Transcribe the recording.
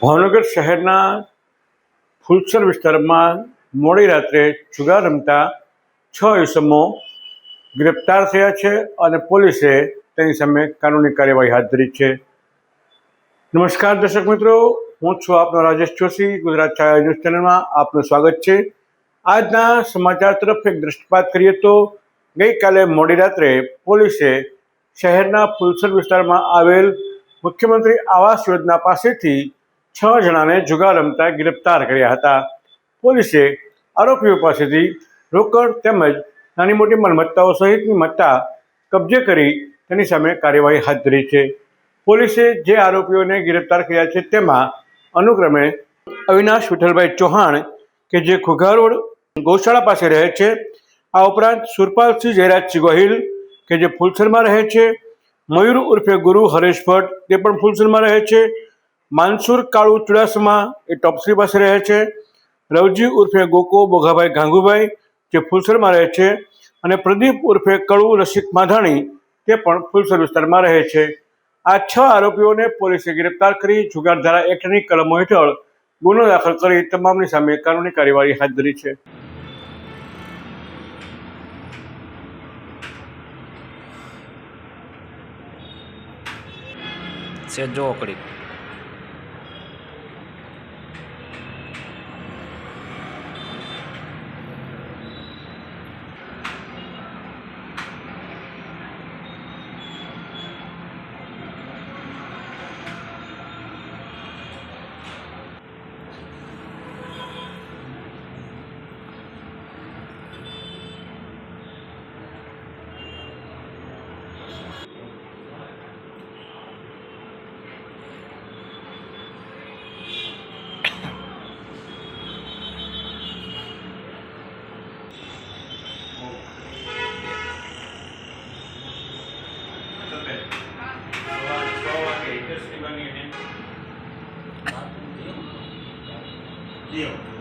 ભાવનગર શહેરના ફુલસર વિસ્તારમાં મોડી રાત્રે જુગાર રમતા 6 ઇસમો ગ્રેપ્તાર થયા છે અને પોલીસે તેની સામે કાનૂની કાર્યવાહી હાથ ધરી છે। નમસ્કાર દર્શક મિત્રો, હું છું આપનો રાજેશ જોશી। ગુજરાત છાયા ન્યૂઝ ચેનલમાં આપનું સ્વાગત છે। આજના સમાચાર તરફ એક દૃષ્ટિપાત કરીએ તો ગઈકાલે મોડી રાત્રે પોલીસે શહેરના ફુલસર વિસ્તારમાં આવેલ મુખ્યમંત્રી આવાસ યોજના પાસેથી 6 જણાને જુગાર રમતા गिरफ्तार કર્યા હતા। પોલીસે આરોપીઓ પાસેથી રોકડ તેમજ નાની મોટી માલમત્તાઓ સહિતની મત્તા કબજે કરી તેની સામે કાર્યવાહી હાથ ધરી છે। પોલીસે જે આરોપીઓને गिरफ्तार કર્યા છે તેમાં અનુક્રમે અવિનાશ વિઠ્ઠલભાઈ ચૌહાણ કે જે ઘોઘા રોડ ગૌશાળા પાસે રહે છે, આ ઉપરાંત સુરપાલસિંહ જયરાજસિંહ ગોહિલ કે જે ફુલસરમાં રહે છે, મયુર ઉર્ફે ગુરુ હરેશ ભટ્ટ તે પણ ફુલસરમાં રહે છે, માનસુર કાળુ ચુડાસમા એ ટોપસી પાસે રહે છે, રવજી ઉર્ફે ગોકો બોઘાભાઈ ગાંગુભાઈ જે ફુલસરમાં રહે છે અને પ્રદીપ ઉર્ફે કળુ રસિક માધાણી તે પણ ફુલસર વિસ્તારમાં રહે છે। આ 6 આરોપીઓને પોલીસે गिरफ्तार કરી જુગાર ધારા એક્ટની કલમો હેઠળ ગુનો દાખલ કરી તમામની સામે કાનૂની કાર્યવાહી હાથ ધરી છે। સેજો ઓકડી Deal.